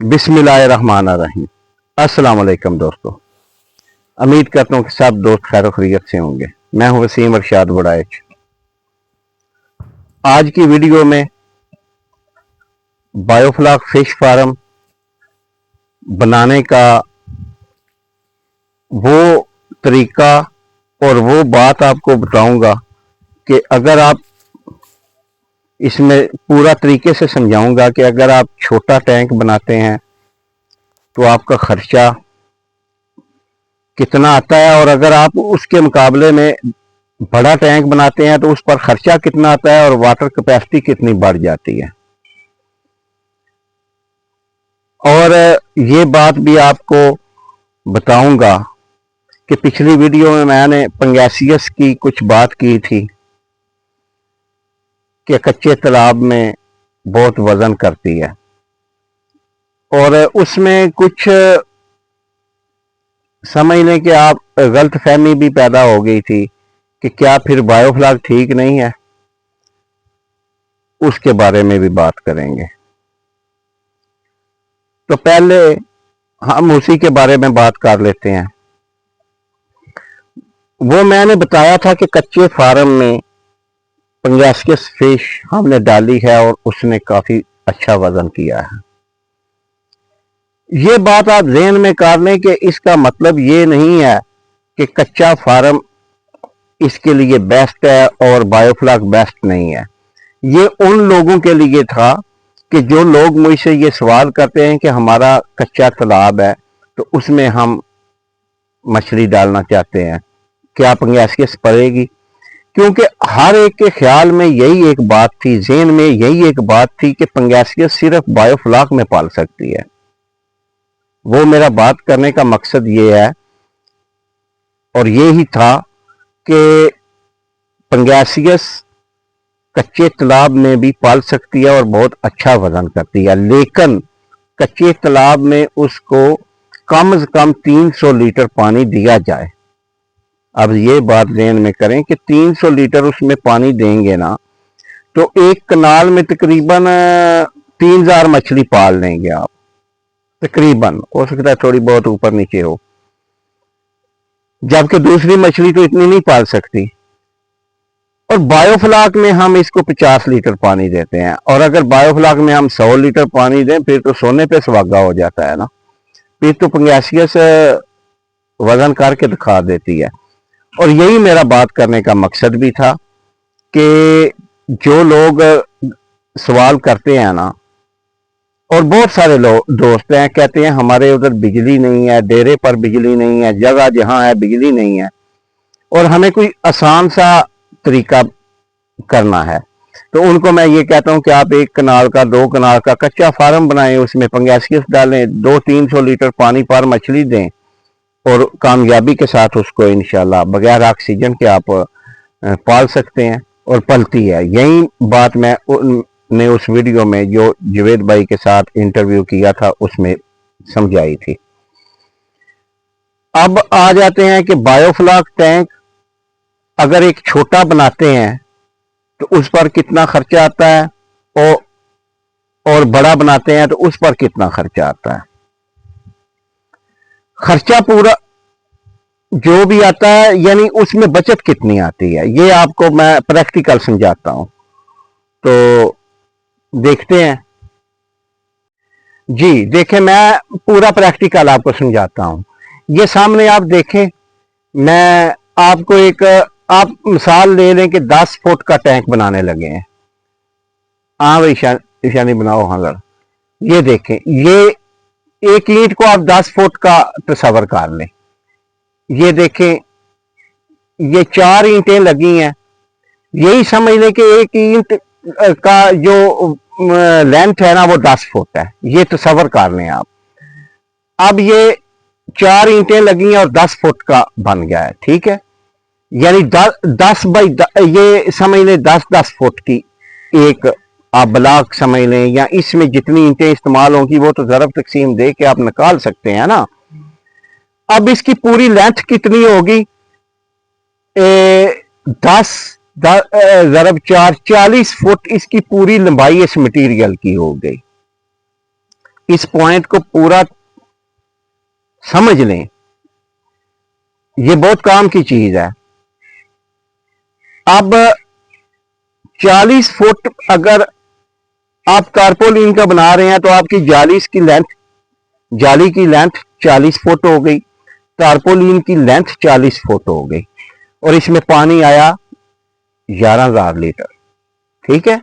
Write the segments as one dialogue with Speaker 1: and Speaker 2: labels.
Speaker 1: बिस्मिल्लाहिर्रहमानिर्रहीम। अस्सलाम वालेकुम दोस्तों, उम्मीद करता हूँ कि सब दोस्त खैर खैरियत से होंगे। मैं हूँ वसीम अरशाद बुड़ाइच। आज की वीडियो में बायोफ्लॉक फिश फार्म बनाने का वो तरीका और वो बात आपको बताऊंगा कि अगर आप इसमें पूरा तरीके से समझाऊंगा कि अगर आप छोटा टैंक बनाते हैं तो आपका खर्चा कितना आता है, और अगर आप उसके मुकाबले में बड़ा टैंक बनाते हैं तो उस पर खर्चा कितना आता है और वाटर कैपेसिटी कितनी बढ़ जाती है। और ये बात भी आपको बताऊंगा कि पिछली वीडियो में मैंने पंगैसियस की कुछ बात की थी कि कच्चे तालाब में बहुत वजन करती है, और उसमें कुछ समझ लें कि आप गलत फहमी भी पैदा हो गई थी कि क्या फिर बायोफ्लॉक ठीक नहीं है। उसके बारे में भी बात करेंगे। तो पहले हम उसी के बारे में बात कर लेते हैं। वो मैंने बताया था कि कच्चे फार्म में पंगैसियस फिश हमने डाली है और उसने काफी अच्छा वजन किया है। ये बात आप ज़हन में कर लें कि इसका मतलब ये नहीं है कि कच्चा फार्म इसके लिए बेस्ट है और बायोफ्लॉक बेस्ट नहीं है। ये उन लोगों के लिए था कि जो लोग मुझसे ये सवाल करते हैं कि हमारा कच्चा तालाब है तो उसमें हम मछली डालना चाहते हैं, क्या पंगैसियस पड़ेगी? क्योंकि हर एक के ख्याल में यही एक बात थी, ज़हन में यही एक बात थी कि पंगैसियस सिर्फ बायोफ्लॉक में पाल सकती है। वो मेरा बात करने का मकसद ये है और ये ही था कि पंगैसियस कच्चे तालाब में भी पाल सकती है और बहुत अच्छा वजन करती है, लेकिन कच्चे तालाब में उसको कम से कम 300 लीटर पानी दिया जाए। अब ये बात ध्यान में करें कि 300 लीटर उसमें पानी देंगे ना तो एक कनाल में तकरीबन 3000 मछली पाल लेंगे आप, तकरीबन। हो सकता है थोड़ी बहुत ऊपर नीचे हो, जबकि दूसरी मछली तो इतनी नहीं पाल सकती। और बायोफ्लॉक में हम इसको 50 लीटर पानी देते हैं, और अगर बायोफ्लॉक में हम 100 लीटर पानी दें फिर तो सोने पे सुहागा हो जाता है ना। फिर तो पंगैसियस वजन करके दिखा देती है। और यही मेरा बात करने का मकसद भी था कि जो लोग सवाल करते हैं ना, और बहुत सारे लोग दोस्त हैं कहते हैं हमारे उधर बिजली नहीं है, डेरे पर बिजली नहीं है, जगह जहां है बिजली नहीं है, और हमें कोई आसान सा तरीका करना है। तो उनको मैं ये कहता हूं कि आप 1 कनाल का 2 कनाल का कच्चा फार्म बनाएं, उसमें पंगैसियस डालें, 200-300 लीटर पानी पर मछली दें और कामयाबी के साथ उसको इंशाल्लाह बगैर ऑक्सीजन के आप पाल सकते हैं और पलती है। यही बात मैं उस वीडियो में जो जवेद भाई के साथ इंटरव्यू किया था उसमें समझाई थी। अब आ जाते हैं कि बायोफ्लॉक टैंक अगर एक छोटा बनाते हैं तो उस पर कितना खर्चा आता है, और बड़ा बनाते हैं तो उस पर कितना खर्चा आता है। खर्चा पूरा जो भी आता है यानी उसमें बचत कितनी आती है, ये आपको मैं प्रैक्टिकल समझाता हूं। तो देखते हैं जी। देखें, मैं पूरा प्रैक्टिकल आपको समझाता हूं। ये सामने आप देखें, मैं आपको एक आप मिसाल ले लें कि 10 फुट का टैंक बनाने लगे हैं। हाँ भाई ईशानी बनाओ। हाँ सर, ये देखें, ये एक ईंट को आप 10 फुट का तस्वर कर लें। ये देखें, ये 4 ईंटें लगी हैं। यही समझ लें कि एक ईंट का जो लेंथ है ना वो 10 फुट है। ये तस्वर कर लें आप। अब ये 4 ईंटें लगी हैं और 10 फुट का बन गया है, ठीक है। यानी 10 बाई ये समझ लें 10-10 फुट की एक आप ब्लॉक समझ लें, या इसमें जितनी ईंटें इस्तेमाल होंगी वो तो ज़रब तकसीम दे के आप निकाल सकते हैं ना। अब इसकी पूरी लेंथ कितनी होगी? 10 ज़रब 4 40 फुट इसकी पूरी लंबाई इस मटीरियल की हो गई। इस पॉइंट को पूरा समझ लें, ये बहुत काम की चीज है। अब 40 फुट अगर आप टारपोलिन का बना रहे हैं तो आपकी जाली की लेंथ 40 फुट हो गई, टारपोलिन की लेंथ 40 फुट हो गई, और इसमें पानी आया 11,000 लीटर। ठीक है,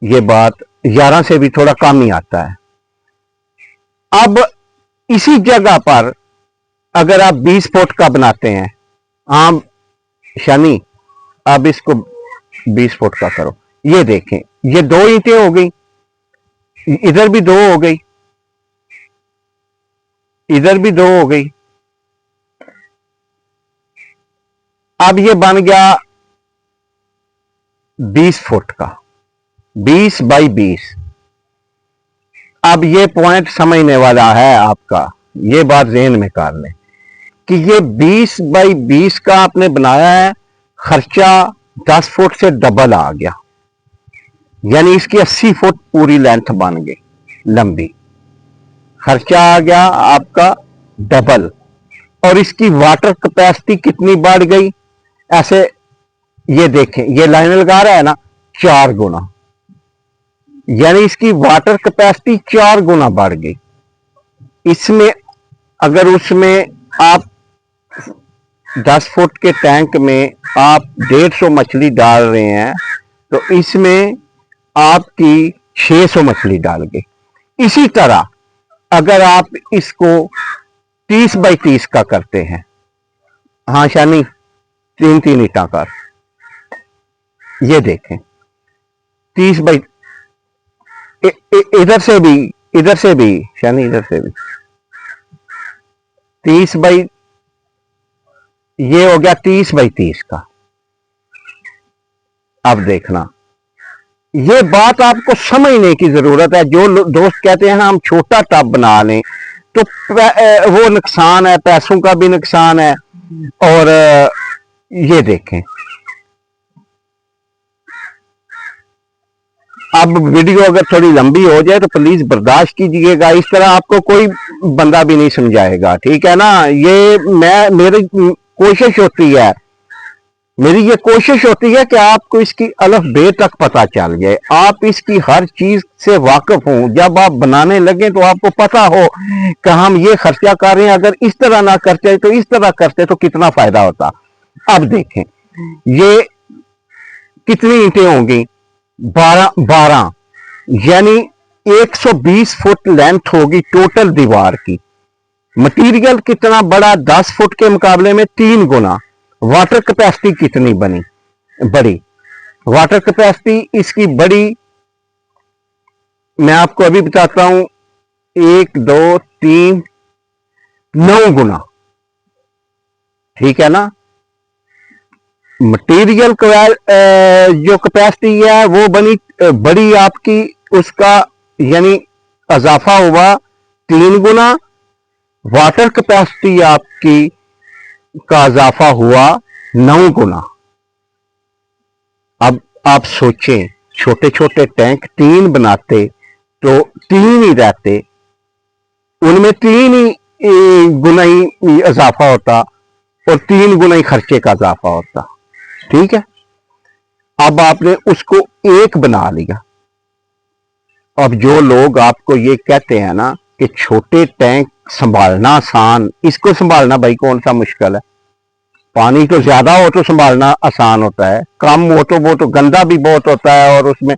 Speaker 1: ये बात 11 से भी थोड़ा कम ही आता है। अब इसी जगह पर अगर आप 20 फुट का बनाते हैं, आम शनी, अब इसको 20 फुट का करो, ये देखें, ये 2 ईंटें हो गई, इधर भी 2 हो गई, इधर भी 2 हो गई। अब ये बन गया 20 फुट का, 20 बाई 20। अब ये पॉइंट समझने वाला है आपका, ये बात ज़हन में कर लें कि ये 20 बाई 20 का आपने बनाया है, खर्चा 10 फुट से डबल आ गया, यानी इसकी 80 फुट पूरी लेंथ बन गई लंबी, खर्चा आ गया आपका डबल, और इसकी वाटर कैपेसिटी कितनी बढ़ गई, ऐसे ये देखें, ये लाइन लगा रहा है ना, 4 गुना, यानी इसकी वाटर कैपेसिटी 4 गुना बढ़ गई। इसमें अगर उसमें आप 10 फुट के टैंक में आप 150 मछली डाल रहे हैं तो इसमें आपकी 600 मछली डाल गई। इसी तरह अगर आप इसको 30 बाई 30 का करते हैं, हाँ शानी 3 ईंटा का, ये देखें 30 बाई, इधर से भी शानी, इधर से भी 30 बाई, ये हो गया 30 बाई 30 का। अब देखना, ये बात आपको समझने की जरूरत है। जो दोस्त कहते हैं हम छोटा टब बना लें, तो वो नुकसान है, पैसों का भी नुकसान है। और ये देखें, अब वीडियो अगर थोड़ी लंबी हो जाए तो प्लीज बर्दाश्त कीजिएगा, इस तरह आपको कोई बंदा भी नहीं समझाएगा, ठीक है ना। ये मेरी कोशिश होती है, मेरी ये कोशिश होती है कि आपको इसकी अलफ बे तक पता चल जाए, आप इसकी हर चीज से वाकिफ हों। जब आप बनाने लगे तो आपको पता हो कि हम ये खर्चा कर रहे हैं, अगर इस तरह ना करते तो इस तरह करते तो कितना फायदा होता। अब देखें, ये कितनी ईंटें होंगी, 12, यानी 120 फुट लेंथ होगी टोटल दीवार की। मटेरियल कितना बड़ा, 10 फुट के मुकाबले में 3 गुना। वाटर कैपेसिटी कितनी बड़ी, वाटर कैपेसिटी इसकी बड़ी, मैं आपको अभी बताता हूं, 1 2 3 9 गुना, ठीक है ना। मटेरियल जो कैपेसिटी है वो बड़ी आपकी, उसका यानी इजाफा हुआ 3 गुना, वाटर कैपेसिटी आपकी का इजाफा हुआ 9 गुना। अब आप सोचें, छोटे छोटे टैंक 3 बनाते तो 3 ही रहते, उनमें 3 ही गुना ही इजाफा होता और 3 गुना ही खर्चे का इजाफा होता, ठीक है। अब आपने उसको 1 बना लिया। अब जो लोग आपको ये कहते हैं ना कि छोटे टैंक संभालना आसान, इसको संभालना भाई कौन सा मुश्किल है। पानी तो ज्यादा हो तो संभालना आसान होता है, कम हो तो वो तो गंदा भी बहुत होता है, और उसमें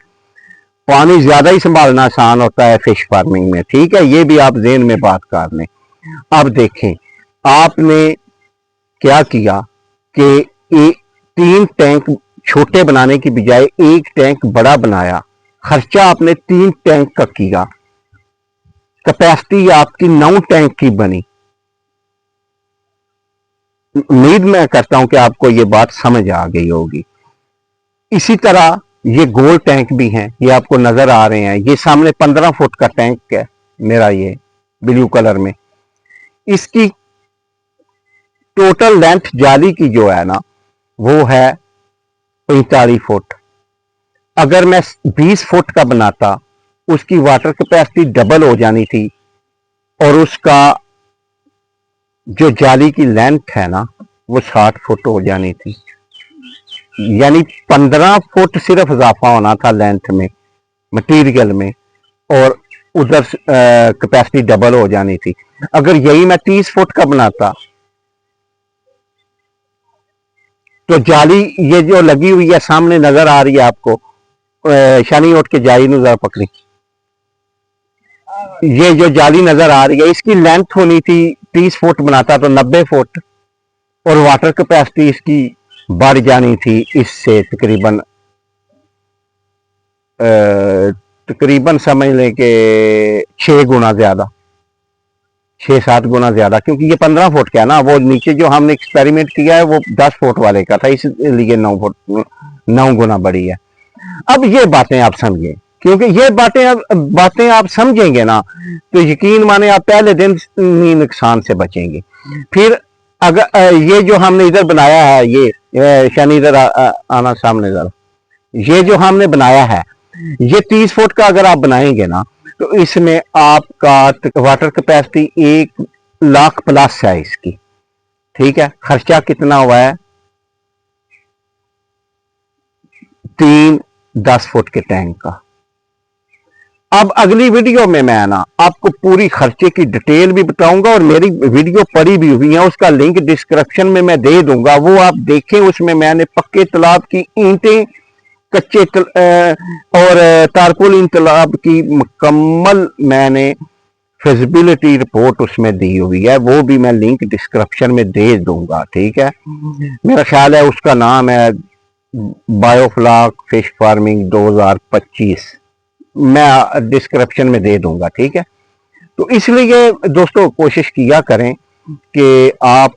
Speaker 1: पानी ज्यादा ही संभालना आसान होता है फिश फार्मिंग में, ठीक है। ये भी आप ज़हन में बात कर लें। अब देखें, आपने क्या किया कि 3 टैंक छोटे बनाने की बजाय 1 टैंक बड़ा बनाया, खर्चा आपने 3 टैंक का किया, कैपेसिटी आपकी 9 टैंक की बनी। उम्मीद मैं करता हूं कि आपको ये बात समझ आ गई होगी। इसी तरह ये गोल टैंक भी हैं, ये आपको नजर आ रहे हैं। ये सामने 15 फुट का टैंक है मेरा, ये ब्लू कलर में, इसकी टोटल लेंथ जाली की जो है ना वो है 45 फुट। अगर मैं 20 फुट का बनाता उसकी वाटर कैपेसिटी डबल हो जानी थी और उसका जो जाली की लेंथ है ना वो 60 फुट हो जानी थी, यानी 15 फुट सिर्फ इजाफा होना था लेंथ में, मटेरियल में, और उधर कैपेसिटी डबल हो जानी थी। अगर यही मैं 30 फुट का बनाता तो जाली ये जो लगी हुई है सामने नजर आ रही है आपको, शानी उठ के जाई नु जरा पकड़ी, ये जो जाली नजर आ रही है इसकी लेंथ होनी थी 30 फुट बनाता तो 90 फुट, और वाटर कैपेसिटी इसकी बढ़ जानी थी इससे तकरीबन तकरीबन समझ लें कि 6 गुना ज्यादा, 6-7 गुना ज्यादा, क्योंकि ये 15 फुट का है ना, वो नीचे जो हमने एक्सपेरिमेंट किया है वो 10 फुट वाले का था, इसलिए 9 गुना बड़ी है। अब ये बातें आप समझें, क्योंकि ये बातें आप समझेंगे ना तो यकीन माने आप पहले दिन ही नुकसान से बचेंगे। फिर अगर ये जो हमने इधर बनाया है, ये शनि इधर आना सामने जरा, ये जो हमने बनाया है ये 30 फुट का अगर आप बनाएंगे ना तो इसमें आपका वाटर कैपेसिटी 1 लाख प्लस है इसकी, ठीक है। खर्चा कितना हुआ है? 3 10 फुट के टैंक का। अब अगली वीडियो में मैं ना आपको पूरी खर्चे की डिटेल भी बताऊंगा और मेरी वीडियो पड़ी भी हुई है, उसका लिंक डिस्क्रिप्शन में मैं दे दूंगा, वो आप देखें। उसमें मैंने पक्के तालाब की ईंटें, कच्चे और तारपुलिन तालाब की मुकम्मल मैंने फिजिबिलिटी रिपोर्ट उसमें दी हुई है, वो भी मैं लिंक डिस्क्रिप्शन में दे दूंगा, ठीक है। मेरा ख्याल है उसका नाम है बायोफ्लॉक फिश फार्मिंग 2025, मैं डिस्क्रिप्शन में दे दूंगा, ठीक है। तो इसलिए दोस्तों कोशिश किया करें कि आप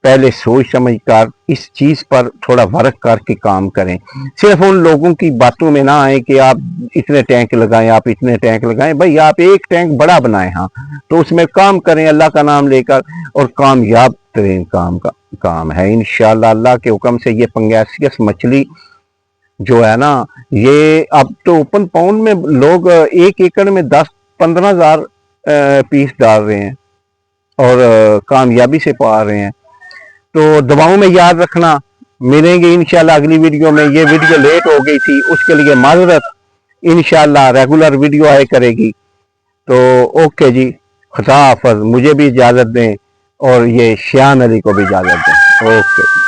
Speaker 1: पहले सोच समझ कर इस चीज पर थोड़ा वर्क करके काम करें। सिर्फ उन लोगों की बातों में ना आए कि आप इतने टैंक लगाएं, आप इतने टैंक लगाएं। भाई आप एक टैंक बड़ा बनाएं, हाँ, तो उसमें काम करें अल्लाह का नाम लेकर, और कामयाब तरीन काम है इंशाल्लाह अल्लाह के हुक्म से। ये पंगैसियस मछली जो है ना, ये अब तो ओपन पाउंड में लोग 1 एकड़ में 10-15 हजार पीस डाल रहे हैं और कामयाबी से पा रहे हैं। तो दवाओं में याद रखना, मिलेंगे इंशाल्लाह अगली वीडियो में। ये वीडियो लेट हो गई थी उसके लिए माजरत, इंशाल्लाह रेगुलर वीडियो आया करेगी। तो ओके जी, खुदा हाफिज, मुझे भी इजाजत दें और ये श्यान अली को भी इजाजत दें। ओके।